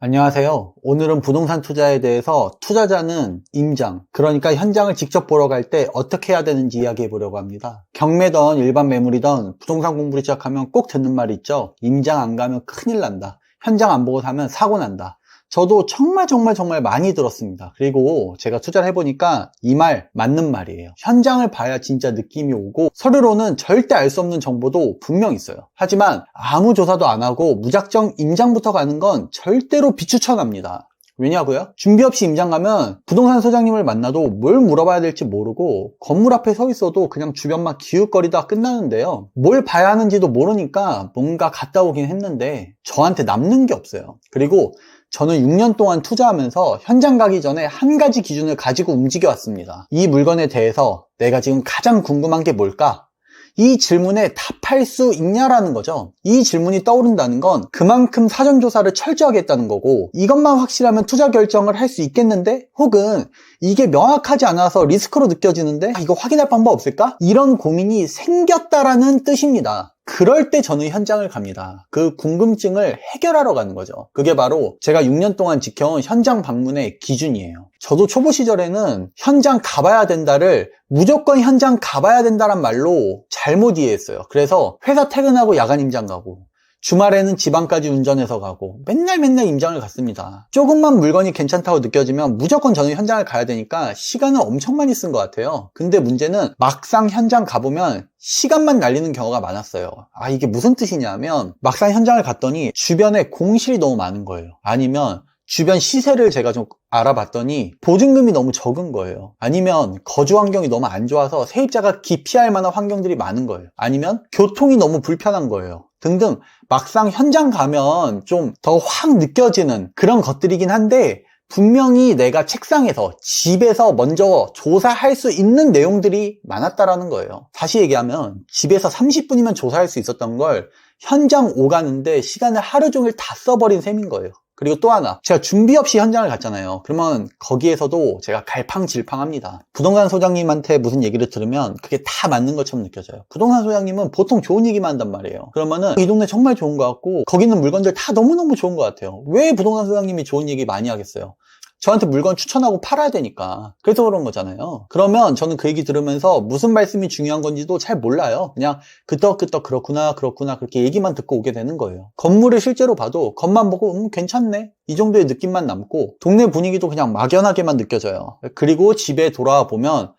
안녕하세요. 오늘은 부동산 투자에 대해서 투자자는 임장, 그러니까 현장을 직접 보러 갈 때 어떻게 해야 되는지 이야기해 보려고 합니다. 경매든 일반 매물이든 부동산 공부를 시작하면 꼭 듣는 말이 있죠. 임장 안 가면 큰일 난다. 현장 안 보고 사면 사고 난다. 저도 정말 많이 들었습니다. 그리고 제가 투자를 해보니까 이 말 맞는 말이에요. 현장을 봐야 진짜 느낌이 오고 서류로는 절대 알 수 없는 정보도 분명 있어요. 하지만 아무 조사도 안 하고 무작정 임장부터 가는 건 절대로 비추천합니다. 왜냐고요? 준비 없이 임장 가면 부동산 소장님을 만나도 뭘 물어봐야 될지 모르고 건물 앞에 서 있어도 그냥 주변만 기웃거리다 끝나는데요. 뭘 봐야 하는지도 모르니까 뭔가 갔다 오긴 했는데 저한테 남는 게 없어요. 그리고 저는 6년 동안 투자하면서 현장 가기 전에 한 가지 기준을 가지고 움직여 왔습니다. 이 물건에 대해서 내가 지금 가장 궁금한 게 뭘까? 이 질문에 답할 수 있냐라는 거죠. 이 질문이 떠오른다는 건 그만큼 사전조사를 철저하게 했다는 거고, 이것만 확실하면 투자 결정을 할 수 있겠는데? 혹은 이게 명확하지 않아서 리스크로 느껴지는데 이거 확인할 방법 없을까? 이런 고민이 생겼다라는 뜻입니다. 그럴 때 저는 현장을 갑니다. 그 궁금증을 해결하러 가는 거죠. 그게 바로 제가 6년 동안 지켜온 현장 방문의 기준이에요. 저도 초보 시절에는 현장 가봐야 된다를 무조건 현장 가봐야 된다란 말로 잘못 이해했어요. 그래서 회사 퇴근하고 야간 임장 가고 주말에는 지방까지 운전해서 가고 맨날 임장을 갔습니다. 조금만 물건이 괜찮다고 느껴지면 무조건 저는 현장을 가야 되니까 시간을 엄청 많이 쓴 것 같아요. 근데 문제는 막상 현장 가보면 시간만 날리는 경우가 많았어요. 이게 무슨 뜻이냐면 막상 현장을 갔더니 주변에 공실이 너무 많은 거예요. 아니면 주변 시세를 제가 좀 알아봤더니 보증금이 너무 적은 거예요. 아니면 거주 환경이 너무 안 좋아서 세입자가 기피할 만한 환경들이 많은 거예요. 아니면 교통이 너무 불편한 거예요. 등등 막상 현장 가면 좀 더 확 느껴지는 그런 것들이긴 한데 분명히 내가 책상에서 집에서 먼저 조사할 수 있는 내용들이 많았다라는 거예요. 다시 얘기하면 집에서 30분이면 조사할 수 있었던 걸 현장 오가는데 시간을 하루 종일 다 써버린 셈인 거예요. 그리고 또 하나, 제가 준비 없이 현장을 갔잖아요. 그러면 거기에서도 제가 갈팡질팡합니다. 부동산 소장님한테 무슨 얘기를 들으면 그게 다 맞는 것처럼 느껴져요. 부동산 소장님은 보통 좋은 얘기만 한단 말이에요. 그러면은 이 동네 정말 좋은 것 같고 거기 있는 물건들 다 너무너무 좋은 것 같아요. 왜 부동산 소장님이 좋은 얘기 많이 하겠어요? 저한테 물건 추천하고 팔아야 되니까. 그래서 그런 거잖아요. 그러면 저는 그 얘기 들으면서 무슨 말씀이 중요한 건지도 잘 몰라요. 그냥 끄떡끄떡 그렇구나 그렇게 얘기만 듣고 오게 되는 거예요. 건물을 실제로 봐도 겉만 보고 괜찮네 이 정도의 느낌만 남고 동네 분위기도 그냥 막연하게만 느껴져요. 그리고 집에 돌아와 보면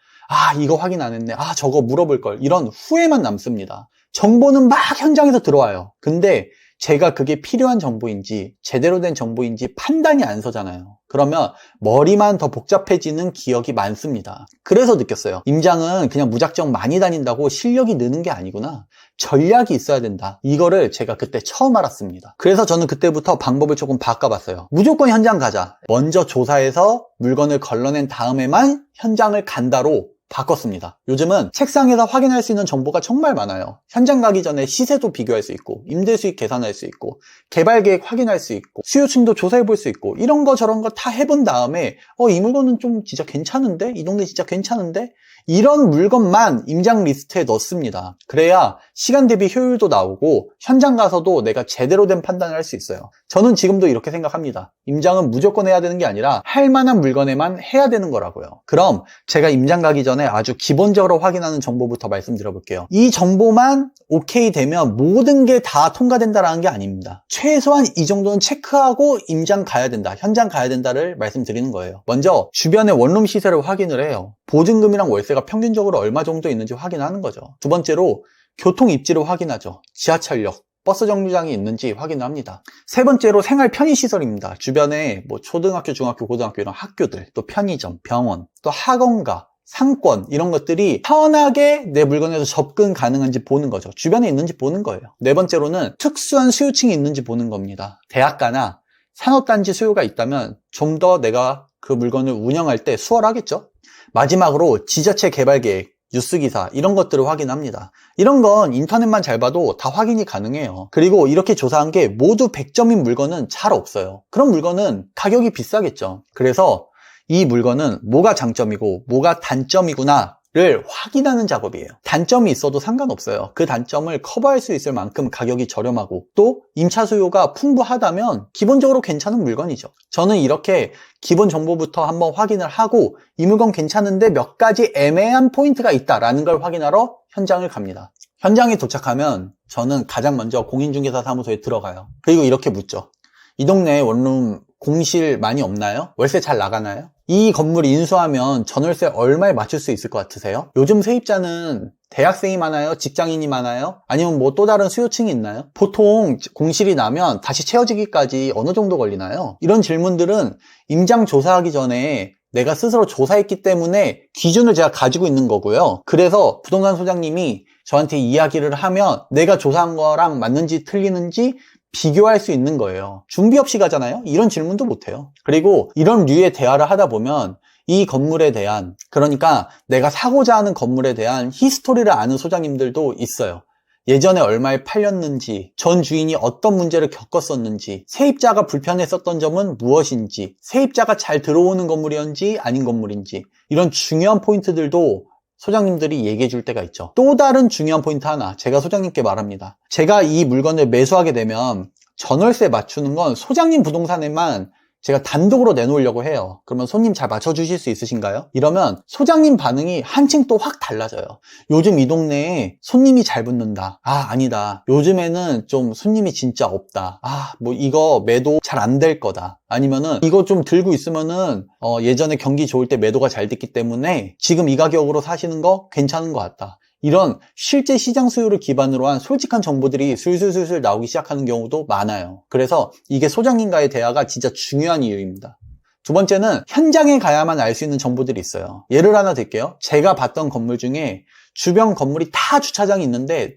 이거 확인 안 했네, 저거 물어볼 걸, 이런 후회만 남습니다. 정보는 막 현장에서 들어와요. 근데 제가 그게 필요한 정보인지 제대로 된 정보인지 판단이 안 서잖아요. 그러면 머리만 더 복잡해지는 기억이 많습니다. 그래서 느꼈어요. 임장은 그냥 무작정 많이 다닌다고 실력이 느는 게 아니구나. 전략이 있어야 된다. 이거를 제가 그때 처음 알았습니다. 그래서 저는 그때부터 방법을 조금 바꿔봤어요. 무조건 현장 가자. 먼저 조사해서 물건을 걸러낸 다음에만 현장을 간다로 바꿨습니다. 요즘은 책상에서 확인할 수 있는 정보가 정말 많아요. 현장 가기 전에 시세도 비교할 수 있고 임대 수익 계산할 수 있고 개발 계획 확인할 수 있고 수요층도 조사해 볼 수 있고 이런 거 저런 거 다 해본 다음에 이 물건은 좀 진짜 괜찮은데? 이 동네 진짜 괜찮은데? 이런 물건만 임장 리스트에 넣습니다. 그래야 시간 대비 효율도 나오고 현장 가서도 내가 제대로 된 판단을 할 수 있어요. 저는 지금도 이렇게 생각합니다. 임장은 무조건 해야 되는 게 아니라 할 만한 물건에만 해야 되는 거라고요. 그럼 제가 임장 가기 전에 아주 기본적으로 확인하는 정보부터 말씀드려 볼게요. 이 정보만 오케이 되면 모든 게 다 통과된다라는 게 아닙니다. 최소한 이 정도는 체크하고 임장 가야 된다, 현장 가야 된다를 말씀드리는 거예요. 먼저 주변의 원룸 시세를 확인을 해요. 보증금이랑 월세가 평균적으로 얼마 정도 있는지 확인하는 거죠. 두 번째로 교통 입지를 확인하죠. 지하철역, 버스 정류장이 있는지 확인합니다. 세 번째로 생활 편의시설입니다. 주변에 초등학교, 중학교, 고등학교 이런 학교들, 또 편의점, 병원, 또 학원가, 상권 이런 것들이 편하게 내 물건에서 접근 가능한지 보는 거죠. 주변에 있는지 보는 거예요. 네 번째로는 특수한 수요층이 있는지 보는 겁니다. 대학가나 산업단지 수요가 있다면 좀 더 내가 그 물건을 운영할 때 수월하겠죠. 마지막으로 지자체 개발 계획, 뉴스기사 이런 것들을 확인합니다. 이런 건 인터넷만 잘 봐도 다 확인이 가능해요. 그리고 이렇게 조사한 게 모두 100점인 물건은 잘 없어요. 그런 물건은 가격이 비싸겠죠. 그래서 이 물건은 뭐가 장점이고 뭐가 단점이구나 를 확인하는 작업이에요. 단점이 있어도 상관없어요. 그 단점을 커버할 수 있을 만큼 가격이 저렴하고 또 임차 수요가 풍부하다면 기본적으로 괜찮은 물건이죠. 저는 이렇게 기본 정보부터 한번 확인을 하고 이 물건 괜찮은데 몇 가지 애매한 포인트가 있다라는 걸 확인하러 현장을 갑니다. 현장에 도착하면 저는 가장 먼저 공인중개사 사무소에 들어가요. 그리고 이렇게 묻죠. 이 동네에 원룸 공실 많이 없나요? 월세 잘 나가나요? 이 건물 인수하면 전월세 얼마에 맞출 수 있을 것 같으세요? 요즘 세입자는 대학생이 많아요? 직장인이 많아요? 아니면 뭐 또 다른 수요층이 있나요? 보통 공실이 나면 다시 채워지기까지 어느 정도 걸리나요? 이런 질문들은 임장 조사하기 전에 내가 스스로 조사했기 때문에 기준을 제가 가지고 있는 거고요. 그래서 부동산 소장님이 저한테 이야기를 하면 내가 조사한 거랑 맞는지 틀리는지 비교할 수 있는 거예요. 준비 없이 가잖아요? 이런 질문도 못해요. 그리고 이런 류의 대화를 하다 보면 이 건물에 대한, 그러니까 내가 사고자 하는 건물에 대한 히스토리를 아는 소장님들도 있어요. 예전에 얼마에 팔렸는지, 전 주인이 어떤 문제를 겪었었는지, 세입자가 불편했었던 점은 무엇인지, 세입자가 잘 들어오는 건물이었는지 아닌 건물인지, 이런 중요한 포인트들도 소장님들이 얘기해 줄 때가 있죠. 또 다른 중요한 포인트 하나, 제가 소장님께 말합니다. 제가 이 물건을 매수하게 되면 전월세 맞추는 건 소장님 부동산에만 제가 단독으로 내놓으려고 해요. 그러면 손님 잘 맞춰주실 수 있으신가요? 이러면 소장님 반응이 한층 또 확 달라져요. 요즘 이 동네에 손님이 잘 붙는다. 아, 아니다. 요즘에는 좀 손님이 진짜 없다. 아, 뭐 이거 매도 잘 안 될 거다. 아니면은 이거 좀 들고 있으면은 예전에 경기 좋을 때 매도가 잘 됐기 때문에 지금 이 가격으로 사시는 거 괜찮은 것 같다. 이런 실제 시장 수요를 기반으로 한 솔직한 정보들이 술술술술 나오기 시작하는 경우도 많아요. 그래서 이게 소장님과의 대화가 진짜 중요한 이유입니다. 두 번째는 현장에 가야만 알 수 있는 정보들이 있어요. 예를 하나 들게요. 제가 봤던 건물 중에 주변 건물이 다 주차장이 있는데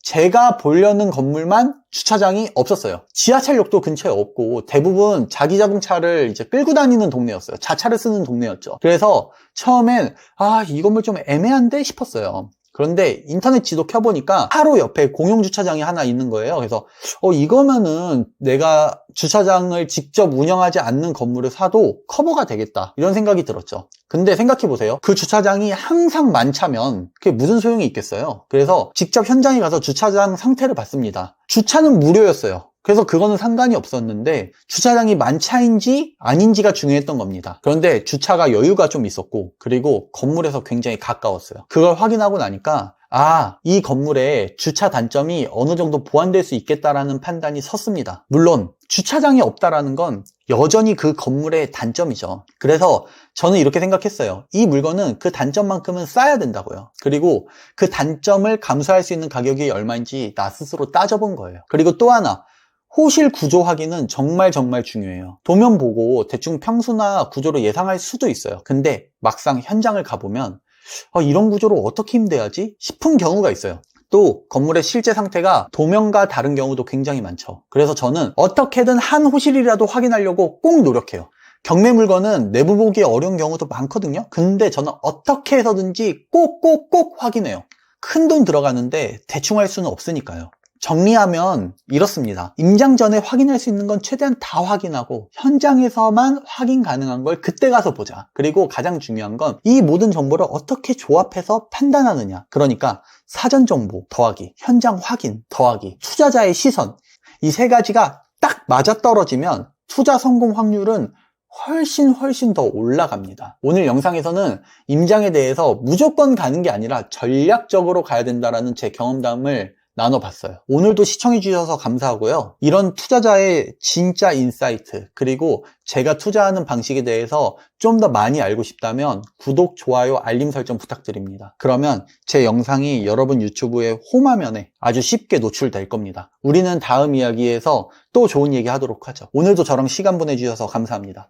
제가 보려는 건물만 주차장이 없었어요. 지하철역도 근처에 없고 대부분 자기 자동차를 이제 끌고 다니는 동네였어요. 자차를 쓰는 동네였죠. 그래서 처음엔 이 건물 좀 애매한데 싶었어요. 그런데 인터넷 지도 켜보니까 바로 옆에 공용주차장이 하나 있는 거예요. 그래서 이거면은 내가 주차장을 직접 운영하지 않는 건물을 사도 커버가 되겠다, 이런 생각이 들었죠. 근데 생각해보세요. 그 주차장이 항상 만차면 그게 무슨 소용이 있겠어요? 그래서 직접 현장에 가서 주차장 상태를 봤습니다. 주차는 무료였어요. 그래서 그거는 상관이 없었는데 주차장이 만차인지 아닌지가 중요했던 겁니다. 그런데 주차가 여유가 좀 있었고 그리고 건물에서 굉장히 가까웠어요. 그걸 확인하고 나니까 이 건물에 주차 단점이 어느 정도 보완될 수 있겠다라는 판단이 섰습니다. 물론 주차장이 없다라는 건 여전히 그 건물의 단점이죠. 그래서 저는 이렇게 생각했어요. 이 물건은 그 단점만큼은 싸야 된다고요. 그리고 그 단점을 감수할 수 있는 가격이 얼마인지 나 스스로 따져본 거예요. 그리고 또 하나, 호실 구조 확인은 정말 중요해요. 도면 보고 대충 평수나 구조를 예상할 수도 있어요. 근데 막상 현장을 가보면 이런 구조로 어떻게 임대하지? 싶은 경우가 있어요. 또 건물의 실제 상태가 도면과 다른 경우도 굉장히 많죠. 그래서 저는 어떻게든 한 호실이라도 확인하려고 꼭 노력해요. 경매 물건은 내부 보기 어려운 경우도 많거든요. 근데 저는 어떻게 해서든지 꼭 확인해요. 큰 돈 들어가는데 대충 할 수는 없으니까요. 정리하면 이렇습니다. 임장 전에 확인할 수 있는 건 최대한 다 확인하고 현장에서만 확인 가능한 걸 그때 가서 보자. 그리고 가장 중요한 건 이 모든 정보를 어떻게 조합해서 판단하느냐. 그러니까 사전 정보 더하기, 현장 확인 더하기, 투자자의 시선, 이 세 가지가 딱 맞아떨어지면 투자 성공 확률은 훨씬 더 올라갑니다. 오늘 영상에서는 임장에 대해서 무조건 가는 게 아니라 전략적으로 가야 된다는 제 경험담을 나눠봤어요. 오늘도 시청해주셔서 감사하고요. 이런 투자자의 진짜 인사이트, 그리고 제가 투자하는 방식에 대해서 좀 더 많이 알고 싶다면 구독, 좋아요, 알림 설정 부탁드립니다. 그러면 제 영상이 여러분 유튜브의 홈화면에 아주 쉽게 노출될 겁니다. 우리는 다음 이야기에서 또 좋은 얘기 하도록 하죠. 오늘도 저랑 시간 보내주셔서 감사합니다.